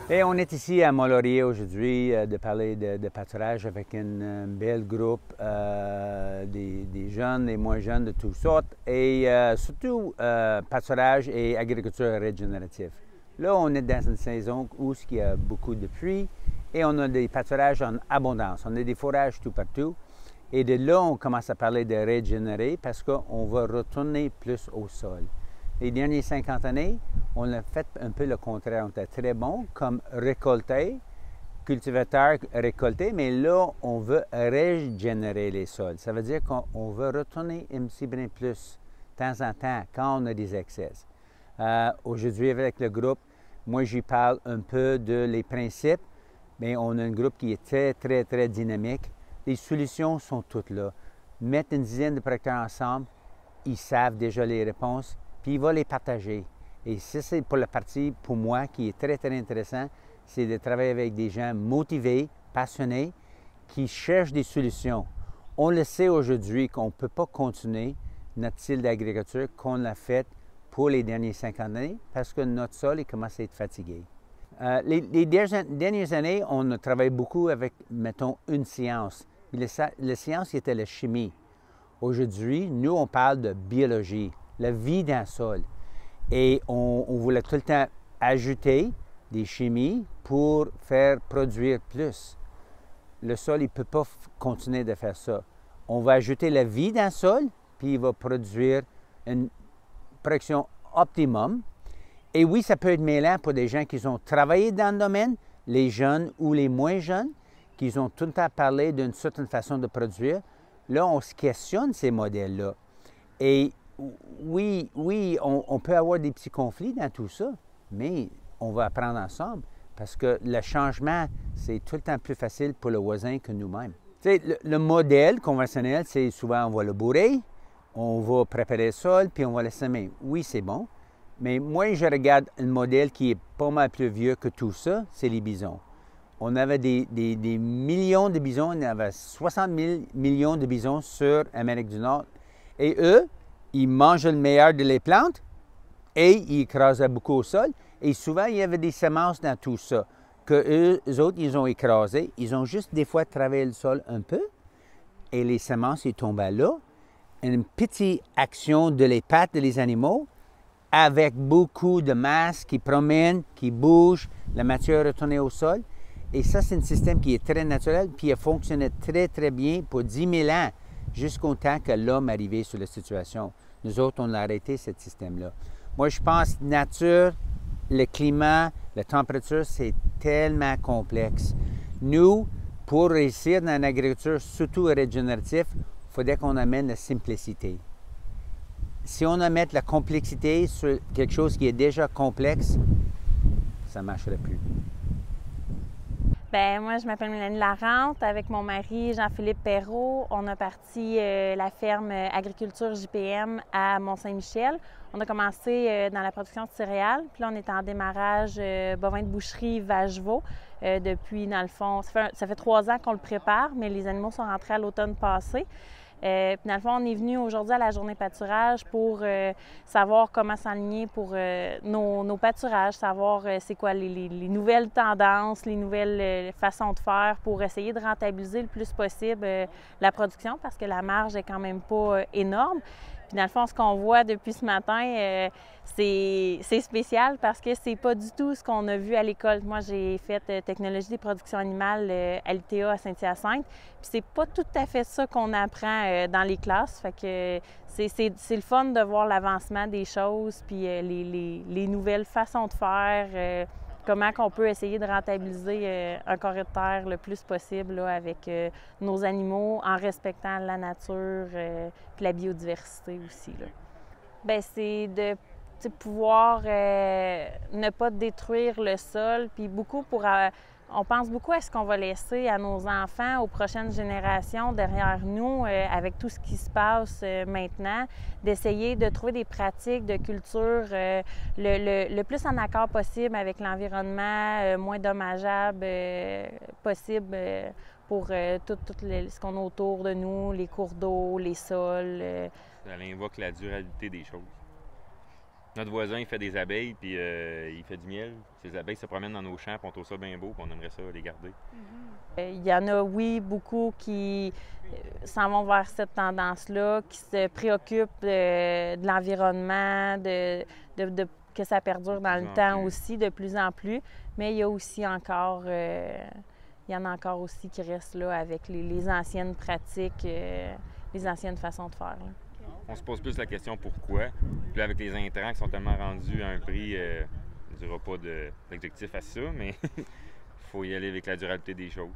Et on est ici à Mont-Laurier aujourd'hui de parler de pâturage avec un bel groupe, des jeunes et moins jeunes de toutes sortes, et surtout pâturage et agriculture régénérative. Là, on est dans une saison où il y a beaucoup de pluie et on a des pâturages en abondance. On a des fourrages tout partout. Et de là, on commence à parler de régénérer parce qu'on va retourner plus au sol. Les dernières 50 années, on a fait un peu le contraire. On était très bon comme récolter, cultivateur récolter, mais là, on veut régénérer les sols. Ça veut dire qu'on veut retourner un petit peu plus de temps en temps quand on a des excès. Aujourd'hui, avec le groupe, moi, j'y parle un peu de les principes, mais on a un groupe qui est très dynamique. Les solutions sont toutes là. Mettre une dizaine de producteurs ensemble, ils savent déjà les réponses, puis il va les partager. Et ça, c'est pour la partie, pour moi, qui est très intéressant, c'est de travailler avec des gens motivés, passionnés, qui cherchent des solutions. On le sait aujourd'hui qu'on ne peut pas continuer notre style d'agriculture qu'on a fait pour les dernières 50 années parce que notre sol il commence à être fatigué. Les dernières années, on a travaillé beaucoup avec, mettons, une science. La science était la chimie. Aujourd'hui, nous, on parle de biologie, la vie dans le sol. Et on voulait tout le temps ajouter des chimies pour faire produire plus. Le sol, il ne peut pas continuer de faire ça. On va ajouter la vie dans le sol, puis il va produire une production optimum. Et oui, ça peut être mêlant pour des gens qui ont travaillé dans le domaine, les jeunes ou les moins jeunes, qui ont tout le temps parlé d'une certaine façon de produire. Là, on se questionne ces modèles-là. Et oui, on peut avoir des petits conflits dans tout ça, mais on va apprendre ensemble parce que le changement, c'est tout le temps plus facile pour le voisin que nous-mêmes. Tu sais, le modèle conventionnel, c'est souvent on va le bourrer, on va préparer le sol, puis on va le semer. Oui, c'est bon, mais moi, je regarde un modèle qui est pas mal plus vieux que tout ça, c'est les bisons. On avait des millions de bisons, on avait 60 millions de bisons sur l'Amérique du Nord. Et eux, ils mangeaient le meilleur de les plantes et ils écrasaient beaucoup au sol. Et souvent, il y avait des semences dans tout ça que eux autres, ils ont écrasées. Ils ont juste des fois travaillé le sol un peu et les semences, ils tombaient là. Une petite action de les pattes des animaux avec beaucoup de masse qui promène, qui bouge, la matière retournée au sol. Et ça, c'est un système qui est très naturel, puis il a fonctionné très bien pour 10 000 ans, jusqu'au temps que l'homme est arrivé sur la situation. Nous autres, on a arrêté ce système-là. Moi, je pense nature, le climat, la température, c'est tellement complexe. Nous, pour réussir dans l'agriculture, surtout régénérative, il faudrait qu'on amène la simplicité. Si on amène la complexité sur quelque chose qui est déjà complexe, ça ne marcherait plus. Bien, moi, je m'appelle Mélanie Larente. Avec mon mari, Jean-Philippe Perrault, on a parti la ferme Agriculture JPM à Mont-Saint-Michel. On a commencé dans la production de céréales. Puis là, on est en démarrage bovin de boucherie vache-veau. Depuis, dans le fond, ça fait 3 ans qu'on le prépare, mais les animaux sont rentrés à l'automne passé. Puis dans le fond, on est venu aujourd'hui à la journée pâturage pour savoir comment s'aligner pour nos pâturages, savoir c'est quoi les nouvelles tendances, les nouvelles façons de faire pour essayer de rentabiliser le plus possible la production parce que la marge est quand même pas énorme. Puis dans le fond, ce qu'on voit depuis ce matin, c'est spécial parce que c'est pas du tout ce qu'on a vu à l'école. Moi, j'ai fait technologie des productions animales à l'ITA à Saint-Hyacinthe. Puis c'est pas tout à fait ça qu'on apprend dans les classes. Fait que c'est le fun de voir l'avancement des choses, puis les nouvelles façons de faire. Comment on peut essayer de rentabiliser un carré de terre le plus possible là, avec nos animaux en respectant la nature et la biodiversité aussi. Bien, c'est de pouvoir ne pas détruire le sol, puis beaucoup pour... on pense beaucoup à ce qu'on va laisser à nos enfants, aux prochaines générations derrière nous, avec tout ce qui se passe maintenant, d'essayer de trouver des pratiques de culture le plus en accord possible avec l'environnement, moins dommageable possible pour tout ce qu'on a autour de nous, les cours d'eau, les sols. Ça invoque la durabilité des choses. Notre voisin, il fait des abeilles, puis il fait du miel. Ces abeilles se promènent dans nos champs, puis on trouve ça bien beau, puis on aimerait ça les garder. Il y en a, oui, beaucoup qui s'en vont vers cette tendance-là, qui se préoccupent de l'environnement, que ça perdure dans le temps aussi, de plus en plus. Mais il y a aussi encore, il y en a encore aussi qui restent là avec les anciennes pratiques, les anciennes façons de faire. Là. On se pose plus la question pourquoi. Puis là, avec les intrants qui sont tellement rendus à un prix, il n'y aura pas d'objectif à ça, mais il faut y aller avec la durabilité des choses.